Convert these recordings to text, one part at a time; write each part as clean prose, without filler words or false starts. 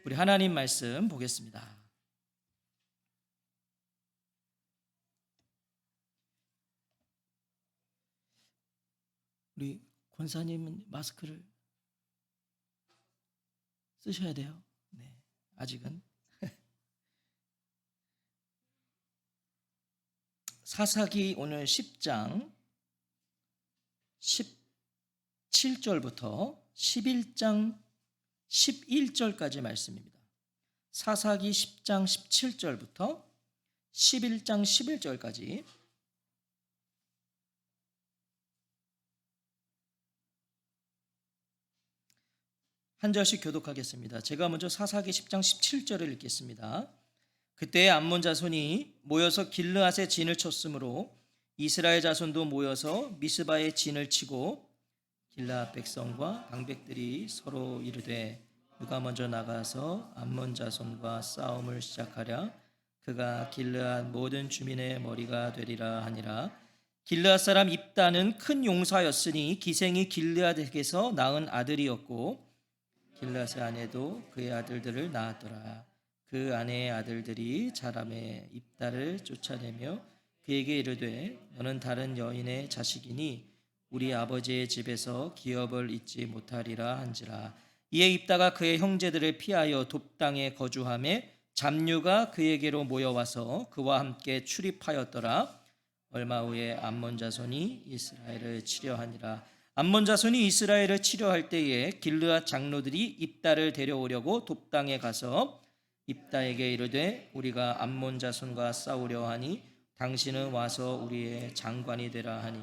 우리 하나님 말씀 보겠습니다. 우리 권사님은 마스크를 쓰셔야 돼요. 네, 아직은. 사사기 오늘 10장 17절부터 11장 11절까지 말씀입니다. 사사기 10장 17절부터 11장 11절까지 한 절씩 교독하겠습니다. 제가 먼저 사사기 10장 17절을 읽겠습니다. 그때 암몬 자손이 모여서 길르앗에 진을 쳤으므로 이스라엘 자손도 모여서 미스바에 진을 치고 길르앗 백성과 방백들이 서로 이르되 누가 먼저 나가서 암몬 자손과 싸움을 시작하랴 그가 길르앗 모든 주민의 머리가 되리라 하니라. 길르앗 사람 입다는 큰 용사였으니 기생이 길르앗에게서 낳은 아들이었고 길르앗의 아내도 그의 아들들을 낳았더라. 그 아내의 아들들이 자라매 입다를 쫓아내며 그에게 이르되 너는 다른 여인의 자식이니 우리 아버지의 집에서 기업을 잊지 못하리라 한지라. 이에 입다가 그의 형제들을 피하여 돕당에 거주하매 잡류가 그에게로 모여와서 그와 함께 출입하였더라. 얼마 후에 암몬 자손이 이스라엘을 치려하니라. 암몬 자손이 이스라엘을 치려할 때에 길르앗 장로들이 입다를 데려오려고 돕당에 가서 입다에게 이르되 우리가 암몬 자손과 싸우려 하니 당신은 와서 우리의 장관이 되라 하니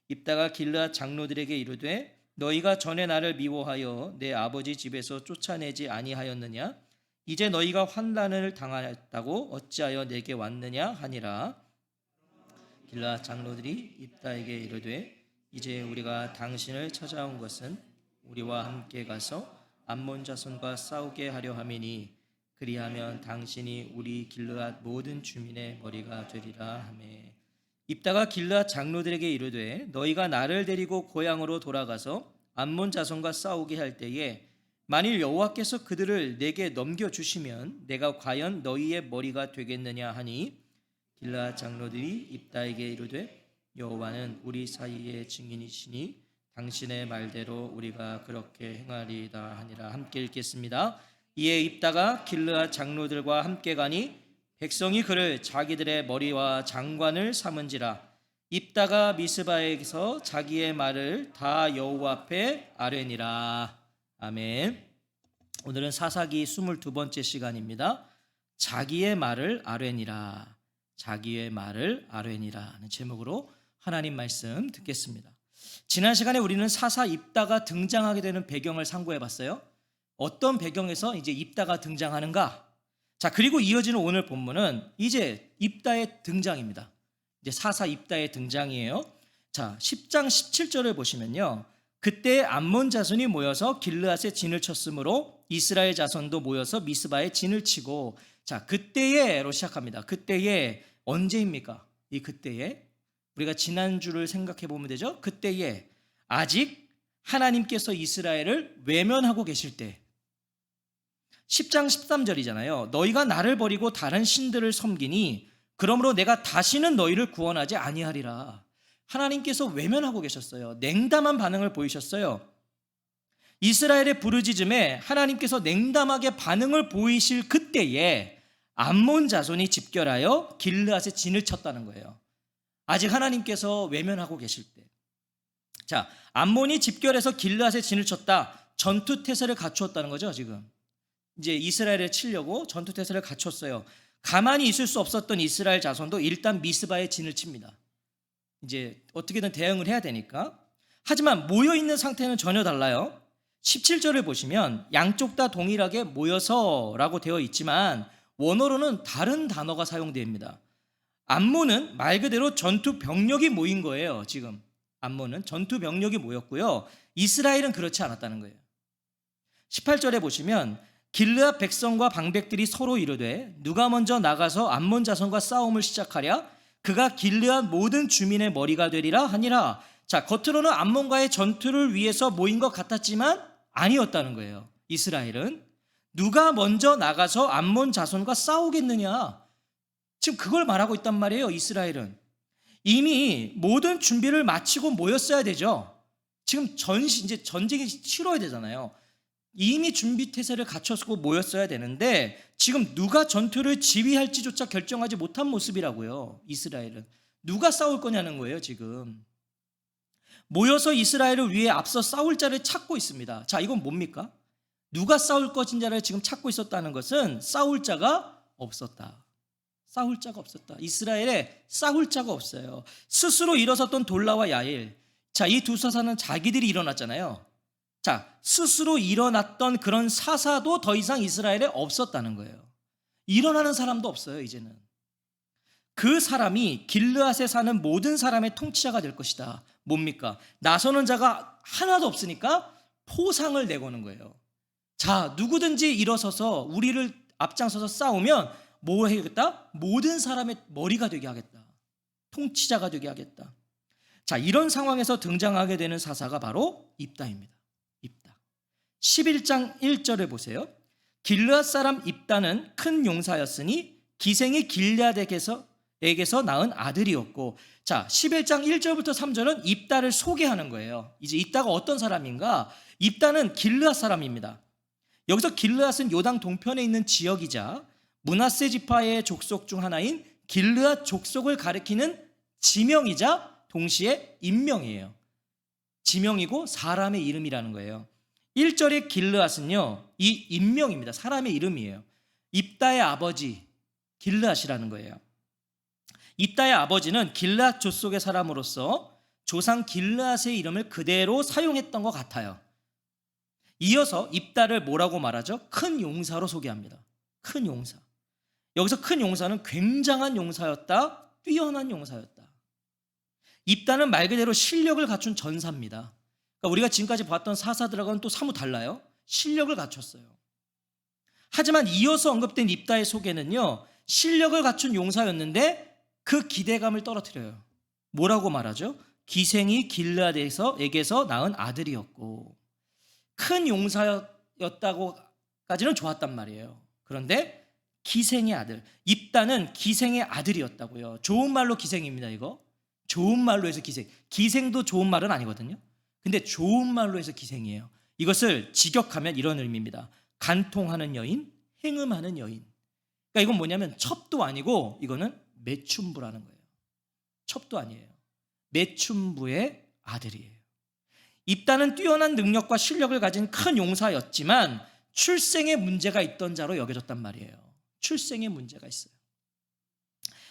입다가 길르앗 장로들에게 이르되 너희가 전에 나를 미워하여 내 아버지 집에서 쫓아내지 아니하였느냐? 이제 너희가 환난을 당하였다고 어찌하여 내게 왔느냐 하니라. 길르앗 장로들이 입다에게 이르되 이제 우리가 당신을 찾아온 것은 우리와 함께 가서 암몬 자손과 싸우게 하려 함이니 그리하면 당신이 우리 길르앗 모든 주민의 머리가 되리라 하매 입다가 길르앗 장로들에게 이르되 너희가 나를 데리고 고향으로 돌아가서 암몬 자손과 싸우게 할 때에 만일 여호와께서 그들을 내게 넘겨주시면 내가 과연 너희의 머리가 되겠느냐 하니 길르앗 장로들이 입다에게 이르되 여호와는 우리 사이의 증인이시니 당신의 말대로 우리가 그렇게 행하리이다 하니라. 함께 읽겠습니다. 이에 입다가 길르앗 장로들과 함께 가니 백성이 그를 자기들의 머리와 장관을 삼은지라. 입다가 미스바에서 자기의 말을 다 여호와 앞에 아뢰니라. 아멘. 오늘은 사사기 22번째 시간입니다. 자기의 말을 아뢰니라. 자기의 말을 아뢰니라 하는 제목으로 하나님 말씀 듣겠습니다. 지난 시간에 우리는 사사 입다가 등장하게 되는 배경을 상고해 봤어요. 어떤 배경에서 이제 입다가 등장하는가? 자, 그리고 이어지는 오늘 본문은 이제 입다의 등장입니다. 이제 사사 입다의 등장이에요. 자, 10장 17절을 보시면요. 그때 암몬 자손이 모여서 길르앗에 진을 쳤으므로 이스라엘 자손도 모여서 미스바에 진을 치고 자, 그때에로 시작합니다. 그때에 언제입니까? 이 그때에 우리가 지난주를 생각해 보면 되죠. 그때에 아직 하나님께서 이스라엘을 외면하고 계실 때 10장 13절이잖아요. 너희가 나를 버리고 다른 신들을 섬기니 그러므로 내가 다시는 너희를 구원하지 아니하리라. 하나님께서 외면하고 계셨어요. 냉담한 반응을 보이셨어요. 이스라엘의 부르짖음에 하나님께서 냉담하게 반응을 보이실 그때에 암몬 자손이 집결하여 길르앗에 진을 쳤다는 거예요. 아직 하나님께서 외면하고 계실 때. 자, 암몬이 집결해서 길르앗에 진을 쳤다. 전투 태세를 갖추었다는 거죠, 지금. 이제 이스라엘을 치려고 전투 태세를 갖췄어요. 가만히 있을 수 없었던 이스라엘 자손도 일단 미스바에 진을 칩니다. 이제 어떻게든 대응을 해야 되니까. 하지만 모여있는 상태는 전혀 달라요. 17절을 보시면 양쪽 다 동일하게 모여서라고 되어 있지만 원어로는 다른 단어가 사용됩니다. 암몬은 말 그대로 전투 병력이 모인 거예요. 지금 암몬은 전투 병력이 모였고요. 이스라엘은 그렇지 않았다는 거예요. 18절에 보시면 길르앗 백성과 방백들이 서로 이르되 누가 먼저 나가서 암몬 자손과 싸움을 시작하랴 그가 길르앗 모든 주민의 머리가 되리라 하니라. 자, 겉으로는 암몬과의 전투를 위해서 모인 것 같았지만 아니었다는 거예요. 이스라엘은. 누가 먼저 나가서 암몬 자손과 싸우겠느냐. 지금 그걸 말하고 있단 말이에요. 이스라엘은 이미 모든 준비를 마치고 모였어야 되죠. 지금 이제 전쟁이 치러야 되잖아요. 이미 준비 태세를 갖춰서 모였어야 되는데 지금 누가 전투를 지휘할지조차 결정하지 못한 모습이라고요. 이스라엘은 누가 싸울 거냐는 거예요. 지금 모여서 이스라엘을 위해 앞서 싸울 자를 찾고 있습니다. 자, 이건 뭡니까? 누가 싸울 것인지를 지금 찾고 있었다는 것은 싸울 자가 없었다. 싸울 자가 없었다. 이스라엘에 싸울 자가 없어요. 스스로 일어섰던 돌라와 야일. 자, 이 두 사사는 자기들이 일어났잖아요. 자, 스스로 일어났던 그런 사사도 더 이상 이스라엘에 없었다는 거예요. 일어나는 사람도 없어요. 이제는 그 사람이 길르앗에 사는 모든 사람의 통치자가 될 것이다. 뭡니까? 나서는 자가 하나도 없으니까 포상을 내거는 거예요. 자, 누구든지 일어서서 우리를 앞장서서 싸우면 뭐 해야겠다? 모든 사람의 머리가 되게 하겠다. 통치자가 되게 하겠다. 자, 이런 상황에서 등장하게 되는 사사가 바로 입다입니다. 입다. 11장 1절을 보세요. 길르앗 사람 입다는 큰 용사였으니 기생이 길르앗에게서 낳은 아들이었고, 자, 11장 1절부터 3절은 입다를 소개하는 거예요. 이제 입다가 어떤 사람인가? 입다는 길르앗 사람입니다. 여기서 길르앗은 요당 동편에 있는 지역이자 므낫세 지파의 족속 중 하나인 길르앗 족속을 가리키는 지명이자 동시에 인명이에요. 지명이고 사람의 이름이라는 거예요. 1절의 길르앗은요, 이 인명입니다. 사람의 이름이에요. 입다의 아버지 길르앗이라는 거예요. 입다의 아버지는 길르앗 족속의 사람으로서 조상 길르앗의 이름을 그대로 사용했던 것 같아요. 이어서 입다를 뭐라고 말하죠? 큰 용사로 소개합니다. 큰 용사. 여기서 큰 용사는 굉장한 용사였다, 뛰어난 용사였다. 입다는 말 그대로 실력을 갖춘 전사입니다. 그러니까 우리가 지금까지 봤던 사사들하고는 또 사뭇 달라요. 실력을 갖췄어요. 하지만 이어서 언급된 입다의 소개는요, 실력을 갖춘 용사였는데 그 기대감을 떨어뜨려요. 뭐라고 말하죠? 기생이 길르앗에게서 낳은 아들이었고, 큰 용사였다고까지는 좋았단 말이에요. 그런데 기생의 아들, 입다는 기생의 아들이었다고요. 좋은 말로 기생입니다. 이거 좋은 말로 해서 기생. 기생도 좋은 말은 아니거든요. 근데 좋은 말로 해서 기생이에요. 이것을 직역하면 이런 의미입니다. 간통하는 여인, 행음하는 여인. 그러니까 이건 뭐냐면 첩도 아니고 이거는 매춘부라는 거예요. 첩도 아니에요. 매춘부의 아들이에요. 입다는 뛰어난 능력과 실력을 가진 큰 용사였지만 출생에 문제가 있던 자로 여겨졌단 말이에요. 출생에 문제가 있어요.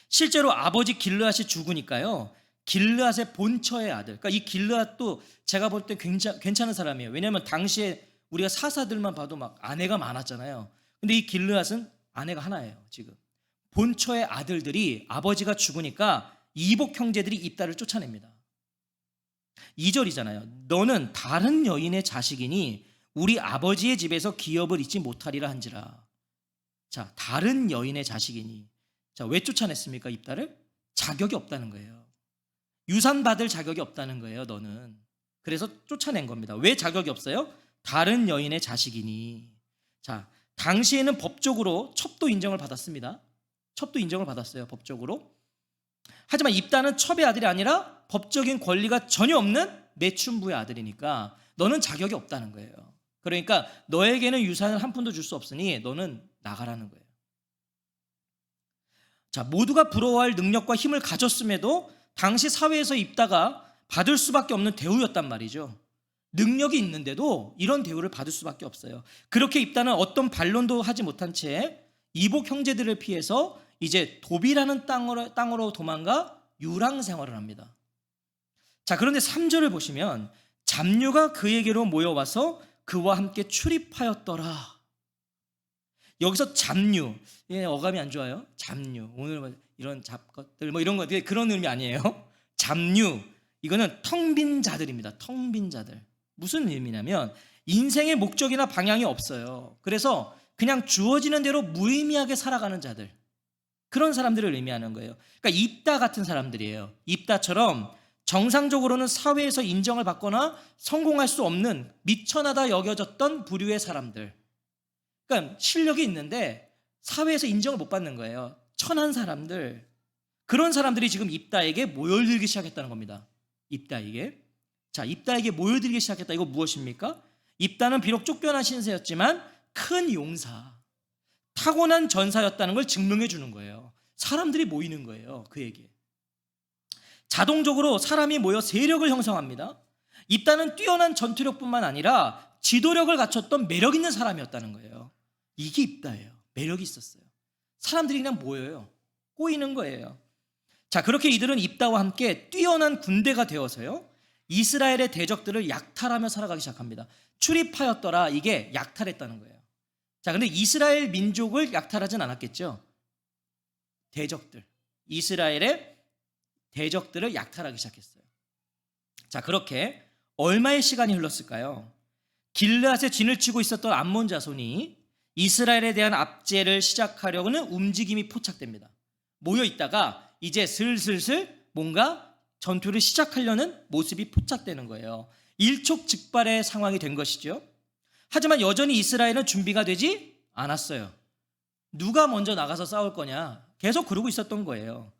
실제로 아버지 길르앗이 죽으니까요, 길르앗의 본처의 아들, 그러니까 이 길르앗도 제가 볼 때 괜찮은 사람이에요. 왜냐하면 당시에 우리가 사사들만 봐도 막 아내가 많았잖아요. 근데 이 길르앗은 아내가 하나예요. 지금 본처의 아들들이 아버지가 죽으니까 이복 형제들이 입다를 쫓아냅니다. 2절이잖아요. 너는 다른 여인의 자식이니 우리 아버지의 집에서 기업을 잊지 못하리라 한지라. 자, 다른 여인의 자식이니. 자, 왜 쫓아냈습니까? 입다를? 자격이 없다는 거예요. 유산 받을 자격이 없다는 거예요. 너는. 그래서 쫓아낸 겁니다. 왜 자격이 없어요? 다른 여인의 자식이니. 자, 당시에는 법적으로 첩도 인정을 받았습니다. 첩도 인정을 받았어요. 법적으로. 하지만 입다는 첩의 아들이 아니라 법적인 권리가 전혀 없는 매춘부의 아들이니까 너는 자격이 없다는 거예요. 그러니까 너에게는 유산을 한 푼도 줄 수 없으니 너는 나가라는 거예요. 자, 모두가 부러워할 능력과 힘을 가졌음에도 당시 사회에서 입다가 받을 수밖에 없는 대우였단 말이죠. 능력이 있는데도 이런 대우를 받을 수밖에 없어요. 그렇게 입다는 어떤 반론도 하지 못한 채 이복 형제들을 피해서 이제 도비라는 땅으로 도망가 유랑 생활을 합니다. 자, 그런데 3절을 보시면 잡류가 그에게로 모여와서 그와 함께 출입하였더라. 여기서 잡류, 어감이 안 좋아요. 잡류, 오늘 이런 잡것들 이런 거 그런 의미 아니에요. 잡류, 이거는 텅 빈 자들입니다. 텅 빈 자들. 무슨 의미냐면 인생의 목적이나 방향이 없어요. 그래서 그냥 주어지는 대로 무의미하게 살아가는 자들, 그런 사람들을 의미하는 거예요. 그러니까 입다 같은 사람들이에요. 입다처럼 정상적으로는 사회에서 인정을 받거나 성공할 수 없는 미천하다 여겨졌던 부류의 사람들. 그러니까 실력이 있는데 사회에서 인정을 못 받는 거예요. 천한 사람들, 그런 사람들이 지금 입다에게 모여들기 시작했다는 겁니다. 입다에게. 자, 입다에게 모여들기 시작했다. 이거 무엇입니까? 입다는 비록 쫓겨난 신세였지만 큰 용사, 타고난 전사였다는 걸 증명해 주는 거예요. 사람들이 모이는 거예요. 그에게. 자동적으로 사람이 모여 세력을 형성합니다. 입다는 뛰어난 전투력뿐만 아니라 지도력을 갖췄던 매력 있는 사람이었다는 거예요. 이게 입다예요. 매력이 있었어요. 사람들이 그냥 모여요. 꼬이는 거예요. 자, 그렇게 이들은 입다와 함께 뛰어난 군대가 되어서요, 이스라엘의 대적들을 약탈하며 살아가기 시작합니다. 출입하였더라, 이게 약탈했다는 거예요. 자, 근데 이스라엘 민족을 약탈하진 않았겠죠. 대적들, 이스라엘의 대적들을 약탈하기 시작했어요. 자, 그렇게 얼마의 시간이 흘렀을까요? 길르앗에 진을 치고 있었던 암몬 자손이 이스라엘에 대한 압제를 시작하려고는 움직임이 포착됩니다. 모여 있다가 이제 슬슬슬 뭔가 전투를 시작하려는 모습이 포착되는 거예요. 일촉즉발의 상황이 된 것이죠. 하지만 여전히 이스라엘은 준비가 되지 않았어요. 누가 먼저 나가서 싸울 거냐, 계속 그러고 있었던 거예요.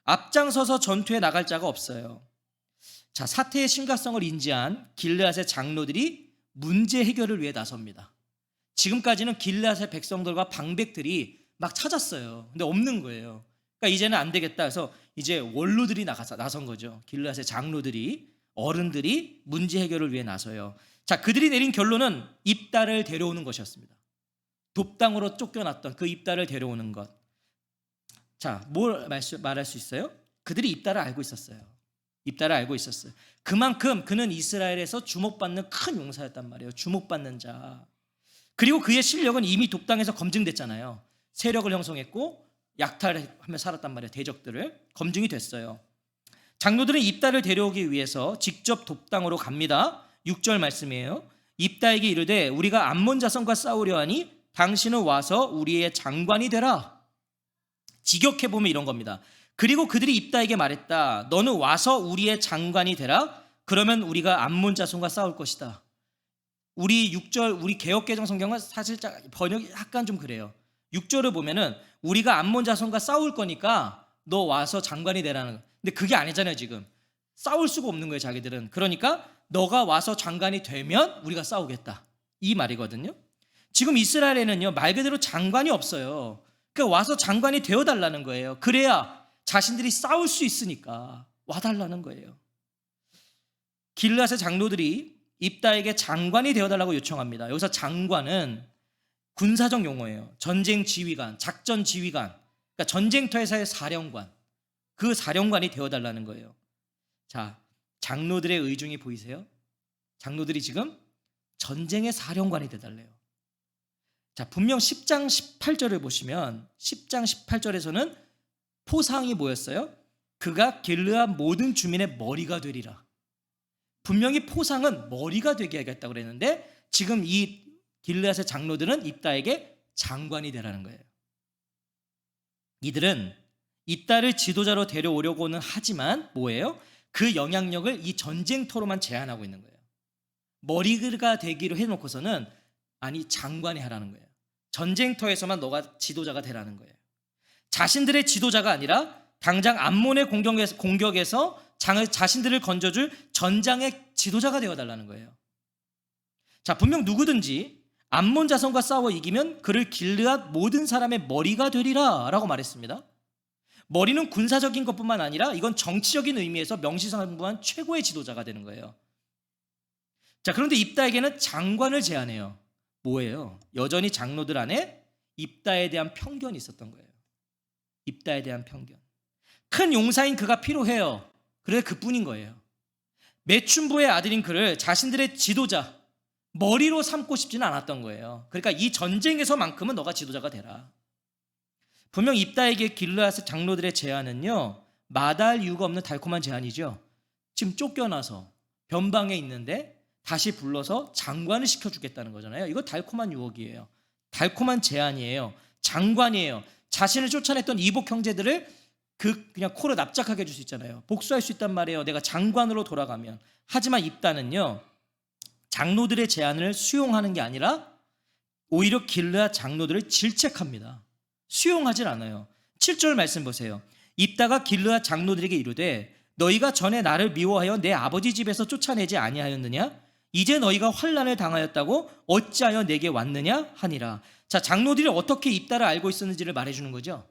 앞장서서 전투에 나갈 자가 없어요. 자, 사태의 심각성을 인지한 길르앗의 장로들이 문제 해결을 위해 나섭니다. 지금까지는 길르앗의 백성들과 방백들이 막 찾았어요. 근데 없는 거예요. 그러니까 이제는 안 되겠다 해서 이제 원로들이 나선 거죠. 길르앗의 장로들이, 어른들이 문제 해결을 위해 나서요. 자, 그들이 내린 결론은 입다를 데려오는 것이었습니다. 돕당으로 쫓겨났던 그 입다를 데려오는 것. 자, 뭘 말할 수 있어요? 그들이 입다를 알고 있었어요. 입다를 알고 있었어요. 그만큼 그는 이스라엘에서 주목받는 큰 용사였단 말이에요. 주목받는 자. 그리고 그의 실력은 이미 돕당에서 검증됐잖아요. 세력을 형성했고 약탈하며 살았단 말이에요. 대적들을. 검증이 됐어요. 장로들은 입다를 데려오기 위해서 직접 돕당으로 갑니다. 6절 말씀이에요. 입다에게 이르되 우리가 암몬 자손과 싸우려 하니 당신은 와서 우리의 장관이 되라. 직역해보면 이런 겁니다. 그리고 그들이 입다에게 말했다. 너는 와서 우리의 장관이 되라. 그러면 우리가 암몬 자손과 싸울 것이다. 우리 6절, 우리 개역개정 성경은 사실 번역이 약간 좀 그래요. 6절을 보면은 우리가 암몬 자손과 싸울 거니까 너 와서 장관이 되라는 거. 근데 그게 아니잖아요. 지금 싸울 수가 없는 거예요. 자기들은. 그러니까 너가 와서 장관이 되면 우리가 싸우겠다, 이 말이거든요. 지금 이스라엘에는요, 말 그대로 장관이 없어요. 그러니까 와서 장관이 되어달라는 거예요. 그래야 자신들이 싸울 수 있으니까 와달라는 거예요. 길르앗의 장로들이 입다에게 장관이 되어달라고 요청합니다. 여기서 장관은 군사적 용어예요. 전쟁 지휘관, 작전 지휘관, 그러니까 전쟁터에서의 사령관, 그 사령관이 되어달라는 거예요. 자, 장로들의 의중이 보이세요? 장로들이 지금 전쟁의 사령관이 되달래요. 자, 분명 10장 18절을 보시면 10장 18절에서는 포상이 뭐였어요? 그가 길르앗 모든 주민의 머리가 되리라. 분명히 포상은 머리가 되게 하겠다고 그랬는데 지금 이 길르앗의 장로들은 입다에게 장관이 되라는 거예요. 이들은 입다를 지도자로 데려오려고는 하지만 뭐예요? 그 영향력을 이 전쟁터로만 제한하고 있는 거예요. 머리가 되기로 해놓고서는 아니, 장관이 하라는 거예요. 전쟁터에서만 너가 지도자가 되라는 거예요. 자신들의 지도자가 아니라 당장 암몬의 공격에서 자신들을 건져줄 전장의 지도자가 되어달라는 거예요. 자, 분명 누구든지 암몬 자손과 싸워 이기면 그를 길르앗 모든 사람의 머리가 되리라 라고 말했습니다. 머리는 군사적인 것뿐만 아니라 이건 정치적인 의미에서 명시상부한 최고의 지도자가 되는 거예요. 자, 그런데 입다에게는 장관을 제안해요. 뭐예요? 여전히 장로들 안에 입다에 대한 편견이 있었던 거예요. 입다에 대한 편견. 큰 용사인 그가 필요해요. 그래서 그뿐인 거예요. 매춘부의 아들인 그를 자신들의 지도자, 머리로 삼고 싶지는 않았던 거예요. 그러니까 이 전쟁에서만큼은 너가 지도자가 되라. 분명 입다에게 길르앗의 장로들의 제안은요, 마다할 이유가 없는 달콤한 제안이죠. 지금 쫓겨나서 변방에 있는데 다시 불러서 장관을 시켜주겠다는 거잖아요. 이거 달콤한 유혹이에요. 달콤한 제안이에요. 장관이에요. 자신을 쫓아냈던 이복 형제들을 그냥 코를 납작하게 해줄 수 있잖아요. 복수할 수 있단 말이에요. 내가 장관으로 돌아가면. 하지만 입다는요, 장로들의 제안을 수용하는 게 아니라 오히려 길르앗 장로들을 질책합니다. 수용하질 않아요. 7절 말씀 보세요. 입다가 길르앗 장로들에게 이르되 너희가 전에 나를 미워하여 내 아버지 집에서 쫓아내지 아니하였느냐? 이제 너희가 환난을 당하였다고 어찌하여 내게 왔느냐 하니라. 자, 장로들이 어떻게 입다를 알고 있었는지를 말해주는 거죠.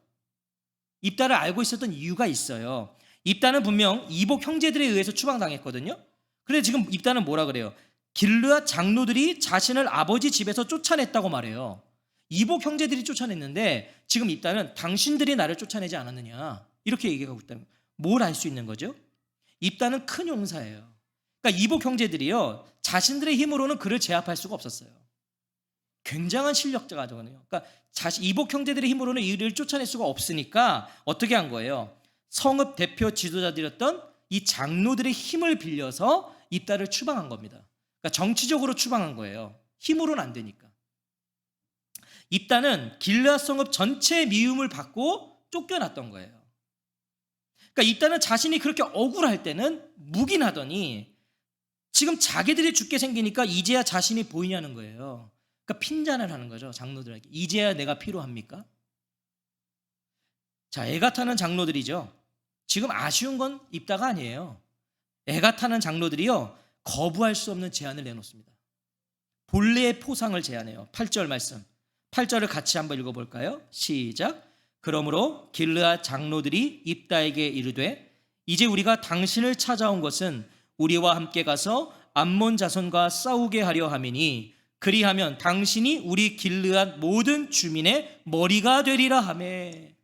입다를 알고 있었던 이유가 있어요. 입다는 분명 이복 형제들에 의해서 추방당했거든요. 그런데 지금 입다는 뭐라 그래요? 길르앗 장로들이 자신을 아버지 집에서 쫓아냈다고 말해요. 이복 형제들이 쫓아냈는데 지금 입다는 당신들이 나를 쫓아내지 않았느냐 이렇게 얘기하고 있다는, 뭘 알 수 있는 거죠? 입다는 큰 용사예요. 그러니까 이복 형제들이요, 자신들의 힘으로는 그를 제압할 수가 없었어요. 굉장한 실력자거든요. 그러니까 이복 형제들의 힘으로는 이를 쫓아낼 수가 없으니까 어떻게 한 거예요? 성읍 대표 지도자들이었던 이 장로들의 힘을 빌려서 입다를 추방한 겁니다. 그러니까 정치적으로 추방한 거예요. 힘으로는 안 되니까. 입다는 길르앗 성읍 전체의 미움을 받고 쫓겨났던 거예요. 그러니까 입다는 자신이 그렇게 억울할 때는 묵인하더니 지금 자기들이 죽게 생기니까 이제야 자신이 보이냐는 거예요. 그러니까 핀잔을 하는 거죠, 장로들에게. 이제야 내가 필요합니까? 자, 애가 타는 장로들이죠. 지금 아쉬운 건 입다가 아니에요. 애가 타는 장로들이요, 거부할 수 없는 제안을 내놓습니다. 본래의 포상을 제안해요. 8절 말씀. 8절을 같이 한번 읽어볼까요? 시작. 그러므로 길르앗 장로들이 입다에게 이르되 이제 우리가 당신을 찾아온 것은 우리와 함께 가서 암몬 자손과 싸우게 하려 함이니 그리하면 당신이 우리 길르앗 모든 주민의 머리가 되리라 하매.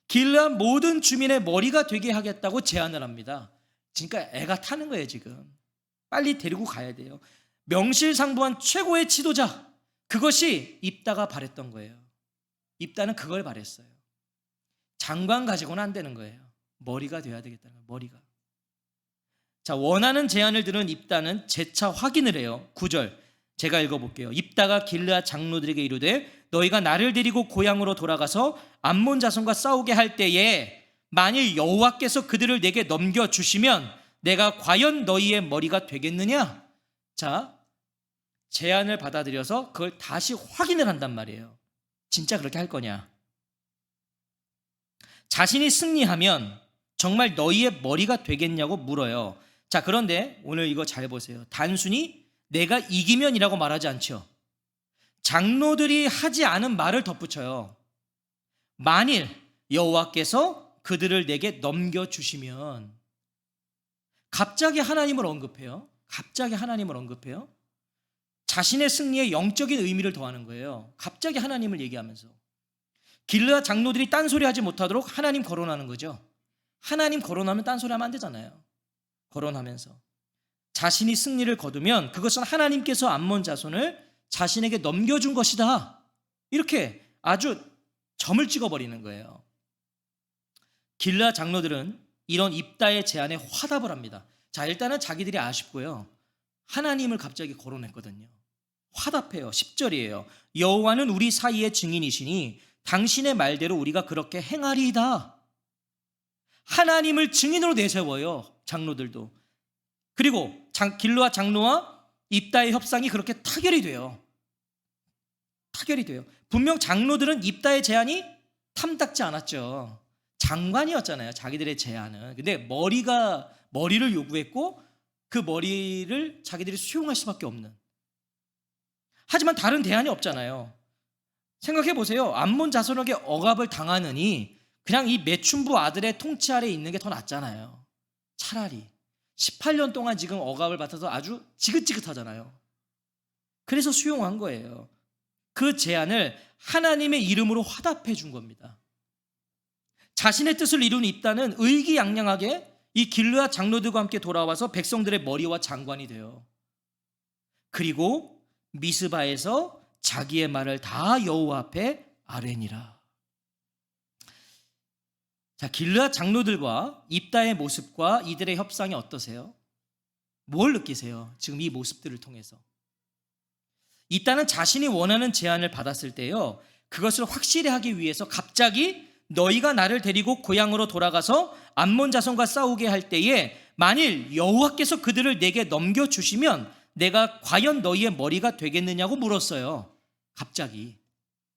길르앗 모든 주민의 머리가 되게 하겠다고 제안을 합니다. 그러니까 애가 타는 거예요. 지금 빨리 데리고 가야 돼요. 명실상부한 최고의 지도자, 그것이 입다가 바랬던 거예요. 입다는 그걸 바랬어요. 장관 가지고는 안 되는 거예요. 머리가 돼야 되겠다는 거예요. 머리가. 자, 원하는 제안을 들은 입다는 재차 확인을 해요. 9절 제가 읽어볼게요. 입다가 길르앗 장로들에게 이르되 너희가 나를 데리고 고향으로 돌아가서 암몬 자손과 싸우게 할 때에 만일 여호와께서 그들을 내게 넘겨주시면 내가 과연 너희의 머리가 되겠느냐? 자, 제안을 받아들여서 그걸 다시 확인을 한단 말이에요. 진짜 그렇게 할 거냐? 자신이 승리하면 정말 너희의 머리가 되겠냐고 물어요. 자, 그런데 오늘 이거 잘 보세요. 단순히 내가 이기면이라고 말하지 않죠. 장로들이 하지 않은 말을 덧붙여요. 만일 여호와께서 그들을 내게 넘겨주시면. 갑자기 하나님을 언급해요. 갑자기 하나님을 언급해요. 자신의 승리에 영적인 의미를 더하는 거예요. 갑자기 하나님을 얘기하면서. 길르앗 장로들이 딴소리 하지 못하도록 하나님 거론하는 거죠. 하나님 거론하면 딴소리 하면 안 되잖아요. 거론하면서 자신이 승리를 거두면 그것은 하나님께서 암몬 자손을 자신에게 넘겨준 것이다. 이렇게 아주 점을 찍어버리는 거예요. 길르앗 장로들은 이런 입다의 제안에 화답을 합니다. 자, 일단은 자기들이 아쉽고요, 하나님을 갑자기 거론했거든요. 화답해요. 10절이에요. 여호와는 우리 사이의 증인이시니 당신의 말대로 우리가 그렇게 행하리이다. 하나님을 증인으로 내세워요, 장로들도. 그리고 길르앗 장로와 입다의 협상이 그렇게 타결이 돼요. 타결이 돼요. 분명 장로들은 입다의 제안이 탐탁지 않았죠. 장관이었잖아요, 자기들의 제안은. 근데 머리를 요구했고 그 머리를 자기들이 수용할 수밖에 없는. 하지만 다른 대안이 없잖아요. 생각해 보세요. 암몬 자손에게 억압을 당하느니 그냥 이 매춘부 아들의 통치 아래에 있는 게 더 낫잖아요. 차라리 18년 동안 지금 억압을 받아서 아주 지긋지긋하잖아요. 그래서 수용한 거예요. 그 제안을 하나님의 이름으로 화답해 준 겁니다. 자신의 뜻을 이룬 입다는 의기양양하게 이 길르앗 장로들과 함께 돌아와서 백성들의 머리와 장관이 돼요. 그리고 미스바에서 자기의 말을 다 여호와 앞에 아뢰니라. 자, 길르앗 장로들과 입다의 모습과 이들의 협상이 어떠세요? 뭘 느끼세요? 지금 이 모습들을 통해서. 입다는 자신이 원하는 제안을 받았을 때요, 그것을 확실히 하기 위해서 갑자기 너희가 나를 데리고 고향으로 돌아가서 암몬 자손과 싸우게 할 때에 만일 여호와께서 그들을 내게 넘겨주시면 내가 과연 너희의 머리가 되겠느냐고 물었어요. 갑자기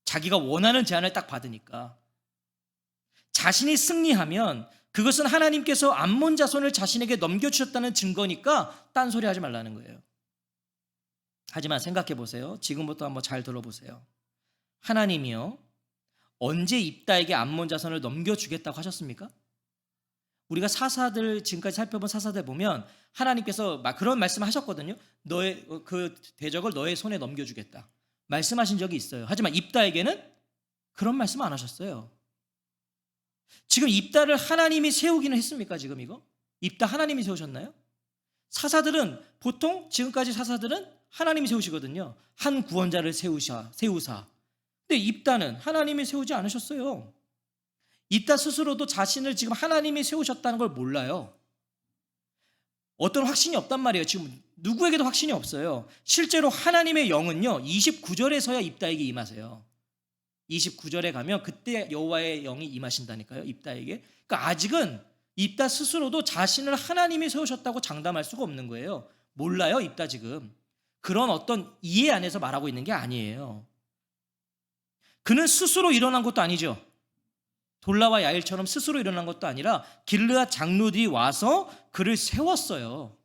자기가 원하는 제안을 딱 받으니까. 자신이 승리하면 그것은 하나님께서 암몬 자손을 자신에게 넘겨주셨다는 증거니까 딴소리 하지 말라는 거예요. 하지만 생각해 보세요. 지금부터 한번 잘 들어보세요. 하나님이요, 언제 입다에게 암몬 자손을 넘겨주겠다고 하셨습니까? 우리가 사사들, 지금까지 살펴본 사사들 보면 하나님께서 막 그런 말씀을 하셨거든요. 너의 그 대적을 너의 손에 넘겨주겠다 말씀하신 적이 있어요. 하지만 입다에게는 그런 말씀 안 하셨어요. 지금 입다를 하나님이 세우기는 했습니까? 지금 이거? 입다 하나님이 세우셨나요? 사사들은 보통 지금까지 사사들은 하나님이 세우시거든요. 한 구원자를 세우사. 근데 입다는 하나님이 세우지 않으셨어요. 입다 스스로도 자신을 지금 하나님이 세우셨다는 걸 몰라요. 어떤 확신이 없단 말이에요. 지금 누구에게도 확신이 없어요. 실제로 하나님의 영은요 29절에서야 입다에게 임하세요. 29절에 가면 그때 여호와의 영이 임하신다니까요, 입다에게. 그러니까 아직은 입다 스스로도 자신을 하나님이 세우셨다고 장담할 수가 없는 거예요. 몰라요, 입다 지금. 그런 어떤 이해 안에서 말하고 있는 게 아니에요. 그는 스스로 일어난 것도 아니죠. 돌라와 야일처럼 스스로 일어난 것도 아니라 길르앗 장로들이 와서 그를 세웠어요.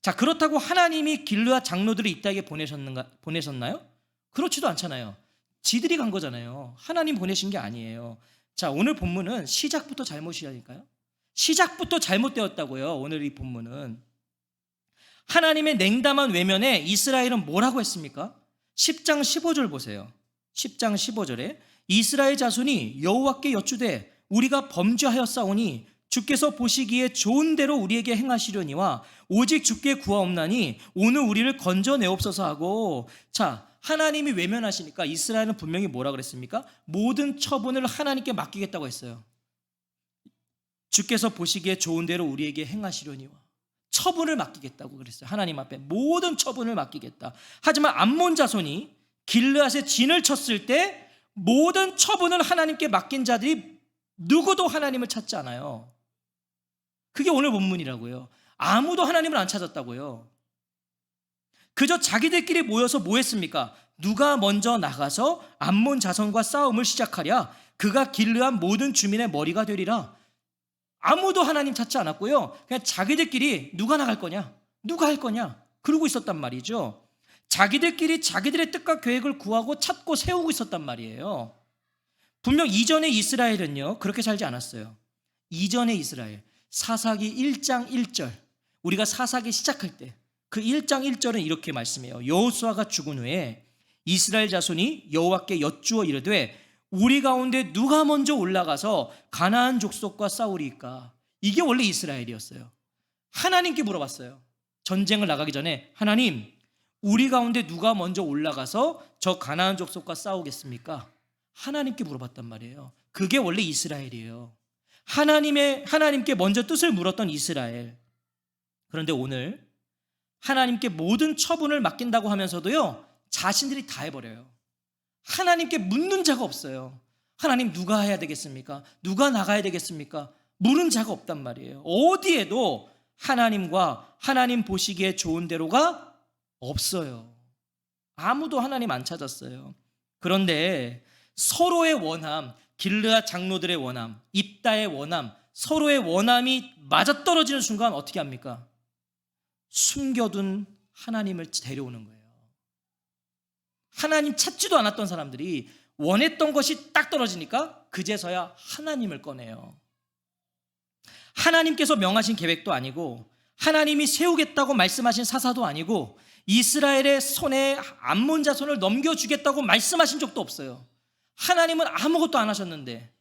자, 그렇다고 하나님이 길르앗 장로들을 입다에게 보내셨나요? 그렇지도 않잖아요. 지들이 간 거잖아요. 하나님 보내신 게 아니에요. 자, 오늘 본문은 시작부터 잘못이라니까요. 시작부터 잘못되었다고요. 오늘 이 본문은 하나님의 냉담한 외면에 이스라엘은 뭐라고 했습니까? 10장 15절 보세요. 10장 15절에 이스라엘 자손이 여호와께 여쭈되 우리가 범죄하였사오니 주께서 보시기에 좋은 대로 우리에게 행하시려니와 오직 주께 구하옵나니 오늘 우리를 건져내옵소서 하고. 자, 하나님이 외면하시니까 이스라엘은 분명히 뭐라 그랬습니까? 모든 처분을 하나님께 맡기겠다고 했어요. 주께서 보시기에 좋은 대로 우리에게 행하시려니와 처분을 맡기겠다고 그랬어요. 하나님 앞에 모든 처분을 맡기겠다. 하지만 암몬 자손이 길르앗에 진을 쳤을 때 모든 처분을 하나님께 맡긴 자들이 누구도 하나님을 찾지 않아요. 그게 오늘 본문이라고요. 아무도 하나님을 안 찾았다고요. 그저 자기들끼리 모여서 뭐 했습니까? 누가 먼저 나가서 암몬 자손과 싸움을 시작하랴 그가 길르앗 모든 주민의 머리가 되리라. 아무도 하나님 찾지 않았고요. 그냥 자기들끼리 누가 나갈 거냐, 누가 할 거냐 그러고 있었단 말이죠. 자기들끼리 자기들의 뜻과 계획을 구하고 찾고 세우고 있었단 말이에요. 분명 이전의 이스라엘은요 그렇게 살지 않았어요. 이전의 이스라엘, 사사기 1장 1절, 우리가 사사기 시작할 때 그 1장 1절은 이렇게 말씀해요. 여호수아가 죽은 후에 이스라엘 자손이 여호와께 여쭈어 이르되 우리 가운데 누가 먼저 올라가서 가나안 족속과 싸우리까? 이게 원래 이스라엘이었어요. 하나님께 물어봤어요. 전쟁을 나가기 전에 하나님, 우리 가운데 누가 먼저 올라가서 저 가나안 족속과 싸우겠습니까? 하나님께 물어봤단 말이에요. 그게 원래 이스라엘이에요. 하나님께 먼저 뜻을 물었던 이스라엘. 그런데 오늘 하나님께 모든 처분을 맡긴다고 하면서도요 자신들이 다 해버려요. 하나님께 묻는 자가 없어요. 하나님 누가 해야 되겠습니까? 누가 나가야 되겠습니까? 물은 자가 없단 말이에요. 어디에도 하나님과 하나님 보시기에 좋은 대로가 없어요. 아무도 하나님 안 찾았어요. 그런데 서로의 원함, 길르앗 장로들의 원함, 입다의 원함, 서로의 원함이 맞아떨어지는 순간 어떻게 합니까? 숨겨둔 하나님을 데려오는 거예요. 하나님 찾지도 않았던 사람들이 원했던 것이 딱 떨어지니까 그제서야 하나님을 꺼내요. 하나님께서 명하신 계획도 아니고 하나님이 세우겠다고 말씀하신 사사도 아니고 이스라엘의 손에 암몬 자손을 넘겨주겠다고 말씀하신 적도 없어요. 하나님은 아무것도 안 하셨는데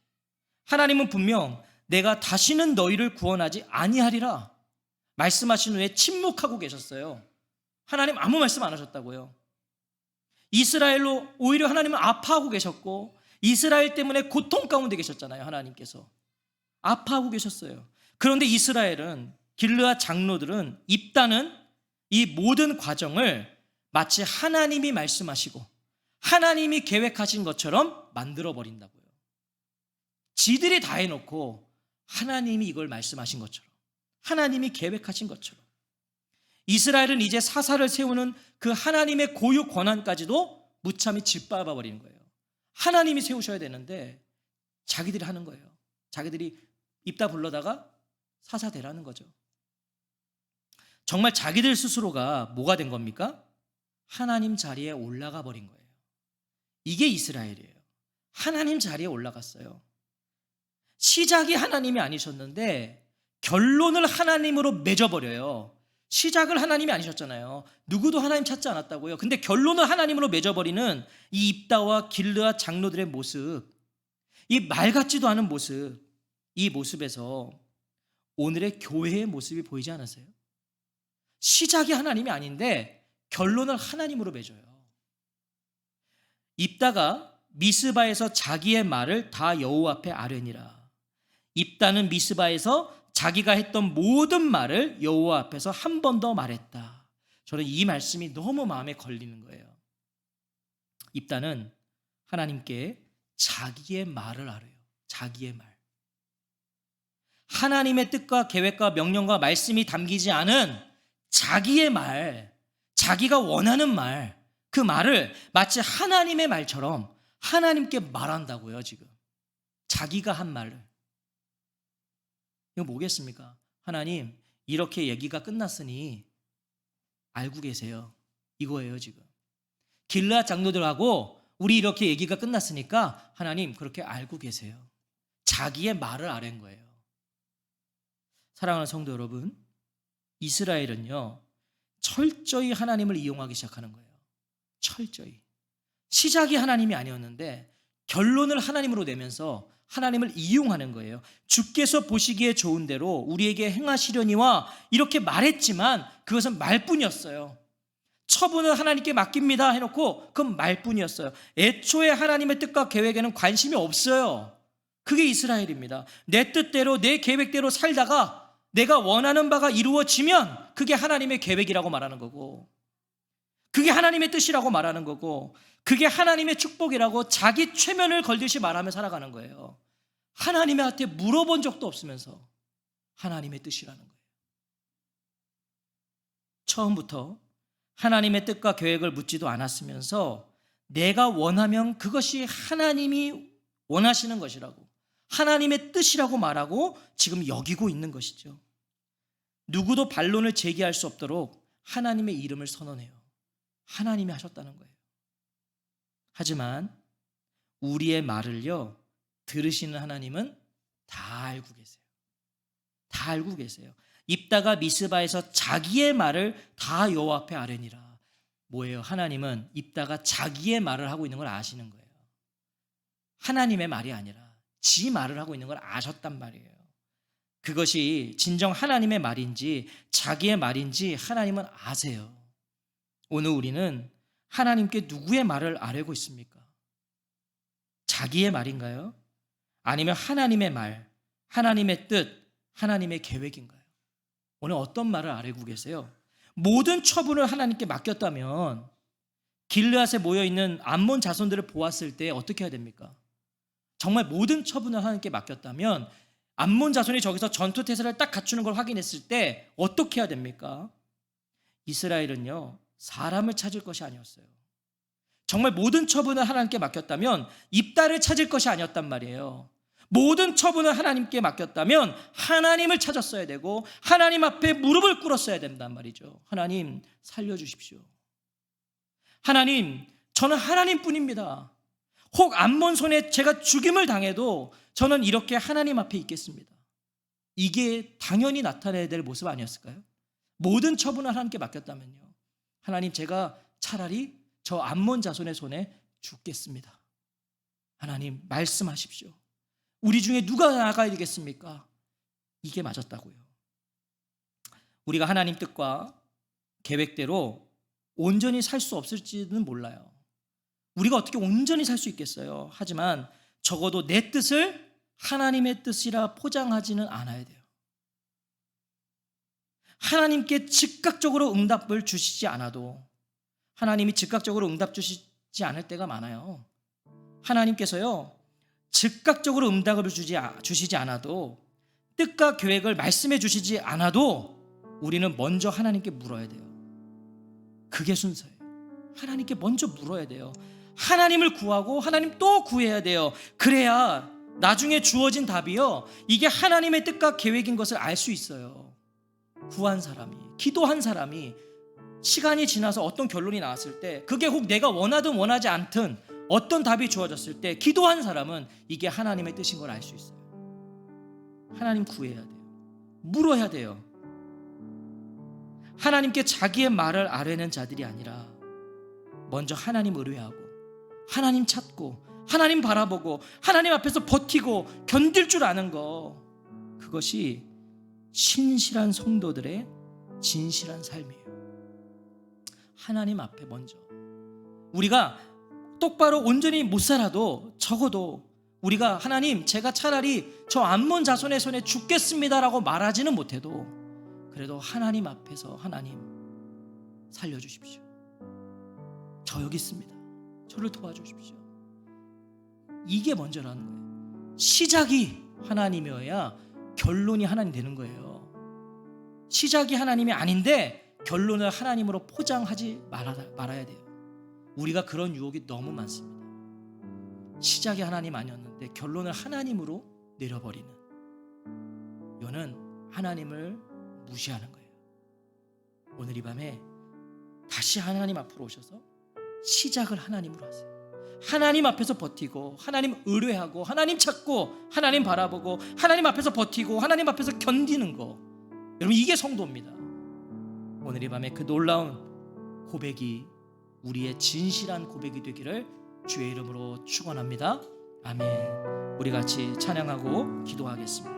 하나님은 분명 내가 다시는 너희를 구원하지 아니하리라 말씀하신 후에 침묵하고 계셨어요. 하나님 아무 말씀 안 하셨다고요. 이스라엘로 오히려 하나님은 아파하고 계셨고 이스라엘 때문에 고통 가운데 계셨잖아요. 하나님께서 아파하고 계셨어요. 그런데 이스라엘은, 길르앗 장로들은, 입다는 이 모든 과정을 마치 하나님이 말씀하시고 하나님이 계획하신 것처럼 만들어버린다고요. 지들이 다 해놓고 하나님이 이걸 말씀하신 것처럼, 하나님이 계획하신 것처럼. 이스라엘은 이제 사사를 세우는 그 하나님의 고유 권한까지도 무참히 짓밟아 버리는 거예요. 하나님이 세우셔야 되는데 자기들이 하는 거예요. 자기들이 입다 불러다가 사사대라는 거죠. 정말 자기들 스스로가 뭐가 된 겁니까? 하나님 자리에 올라가 버린 거예요. 이게 이스라엘이에요. 하나님 자리에 올라갔어요. 시작이 하나님이 아니셨는데 결론을 하나님으로 맺어버려요. 시작을 하나님이 아니셨잖아요. 누구도 하나님 찾지 않았다고요. 근데 결론을 하나님으로 맺어버리는 이 입다와 길르앗 장로들의 모습, 이 말 같지도 않은 모습, 이 모습에서 오늘의 교회의 모습이 보이지 않으세요? 시작이 하나님이 아닌데 결론을 하나님으로 맺어요. 입다가 미스바에서 자기의 말을 다 여호와 앞에 아뢰니라. 입다는 미스바에서 자기가 했던 모든 말을 여호와 앞에서 한 번 더 말했다. 저는 이 말씀이 너무 마음에 걸리는 거예요. 입다는 하나님께 자기의 말을 아뢰요. 자기의 말. 하나님의 뜻과 계획과 명령과 말씀이 담기지 않은 자기의 말, 자기가 원하는 말, 그 말을 마치 하나님의 말처럼 하나님께 말한다고요. 지금 자기가 한 말을. 이거 뭐겠습니까? 하나님, 이렇게 얘기가 끝났으니 알고 계세요. 이거예요. 지금 길르앗 장로들하고 우리 이렇게 얘기가 끝났으니까 하나님 그렇게 알고 계세요. 자기의 말을 아뢰는 거예요. 사랑하는 성도 여러분, 이스라엘은요 철저히 하나님을 이용하기 시작하는 거예요. 철저히. 시작이 하나님이 아니었는데 결론을 하나님으로 내면서 하나님을 이용하는 거예요. 주께서 보시기에 좋은 대로 우리에게 행하시려니와 이렇게 말했지만 그것은 말뿐이었어요. 처분은 하나님께 맡깁니다 해놓고 그건 말뿐이었어요. 애초에 하나님의 뜻과 계획에는 관심이 없어요. 그게 이스라엘입니다. 내 뜻대로 내 계획대로 살다가 내가 원하는 바가 이루어지면 그게 하나님의 계획이라고 말하는 거고, 그게 하나님의 뜻이라고 말하는 거고, 그게 하나님의 축복이라고 자기 최면을 걸듯이 말하며 살아가는 거예요. 하나님한테 물어본 적도 없으면서 하나님의 뜻이라는 거예요. 처음부터 하나님의 뜻과 계획을 묻지도 않았으면서 내가 원하면 그것이 하나님이 원하시는 것이라고, 하나님의 뜻이라고 말하고 지금 여기고 있는 것이죠. 누구도 반론을 제기할 수 없도록 하나님의 이름을 선언해요. 하나님이 하셨다는 거예요. 하지만 우리의 말을요 들으시는 하나님은 다 알고 계세요. 다 알고 계세요. 입다가 미스바에서 자기의 말을 다 여호와 앞에 아뢰니라. 뭐예요? 하나님은 입다가 자기의 말을 하고 있는 걸 아시는 거예요. 하나님의 말이 아니라 지 말을 하고 있는 걸 아셨단 말이에요. 그것이 진정 하나님의 말인지 자기의 말인지 하나님은 아세요. 오늘 우리는 하나님께 누구의 말을 아뢰고 있습니까? 자기의 말인가요? 아니면 하나님의 말, 하나님의 뜻, 하나님의 계획인가요? 오늘 어떤 말을 아뢰고 계세요? 모든 처분을 하나님께 맡겼다면 길르앗에 모여있는 암몬 자손들을 보았을 때 어떻게 해야 됩니까? 정말 모든 처분을 하나님께 맡겼다면 암몬 자손이 저기서 전투태세를 딱 갖추는 걸 확인했을 때 어떻게 해야 됩니까? 이스라엘은요 사람을 찾을 것이 아니었어요. 정말 모든 처분을 하나님께 맡겼다면 입다를 찾을 것이 아니었단 말이에요. 모든 처분을 하나님께 맡겼다면 하나님을 찾았어야 되고 하나님 앞에 무릎을 꿇었어야 된단 말이죠. 하나님 살려주십시오. 하나님, 저는 하나님뿐입니다. 혹 암몬 손에 제가 죽임을 당해도 저는 이렇게 하나님 앞에 있겠습니다. 이게 당연히 나타내야 될 모습 아니었을까요? 모든 처분을 하나님께 맡겼다면요, 하나님, 제가 차라리 저 암몬 자손의 손에 죽겠습니다. 하나님 말씀하십시오. 우리 중에 누가 나가야 되겠습니까? 이게 맞았다고요. 우리가 하나님 뜻과 계획대로 온전히 살 수 없을지는 몰라요. 우리가 어떻게 온전히 살 수 있겠어요? 하지만 적어도 내 뜻을 하나님의 뜻이라 포장하지는 않아야 돼요. 하나님께 즉각적으로 응답을 주시지 않아도, 하나님이 즉각적으로 응답 주시지 않을 때가 많아요. 하나님께서요 즉각적으로 응답을 주시지 않아도, 뜻과 계획을 말씀해 주시지 않아도 우리는 먼저 하나님께 물어야 돼요. 그게 순서예요. 하나님께 먼저 물어야 돼요. 하나님을 구하고 하나님 또 구해야 돼요. 그래야 나중에 주어진 답이요, 이게 하나님의 뜻과 계획인 것을 알 수 있어요. 구한 사람이, 기도한 사람이 시간이 지나서 어떤 결론이 나왔을 때, 그게 혹 내가 원하든 원하지 않든 어떤 답이 주어졌을 때, 기도한 사람은 이게 하나님의 뜻인 걸 알 수 있어요. 하나님 구해야 돼요. 물어야 돼요. 하나님께 자기의 말을 아뢰는 자들이 아니라 먼저 하나님 의뢰하고 하나님 찾고 하나님 바라보고 하나님 앞에서 버티고 견딜 줄 아는 거, 그것이 신실한 성도들의 진실한 삶이에요. 하나님 앞에 먼저, 우리가 똑바로 온전히 못 살아도 적어도 우리가 하나님, 제가 차라리 저 암몬 자손의 손에 죽겠습니다라고 말하지는 못해도 그래도 하나님 앞에서 하나님 살려주십시오. 저 여기 있습니다. 저를 도와주십시오. 이게 먼저라는 거예요. 시작이 하나님이어야 결론이 하나님 되는 거예요. 시작이 하나님이 아닌데 결론을 하나님으로 포장하지 말아야 돼요. 우리가 그런 유혹이 너무 많습니다. 시작이 하나님 아니었는데 결론을 하나님으로 내려버리는, 이거는 하나님을 무시하는 거예요. 오늘 이 밤에 다시 하나님 앞으로 오셔서 시작을 하나님으로 하세요. 하나님 앞에서 버티고 하나님 의뢰하고 하나님 찾고 하나님 바라보고 하나님 앞에서 버티고 하나님 앞에서 견디는 거, 여러분 이게 성도입니다. 오늘 이 밤에 그 놀라운 고백이 우리의 진실한 고백이 되기를 주의 이름으로 축원합니다. 아멘. 우리 같이 찬양하고 기도하겠습니다.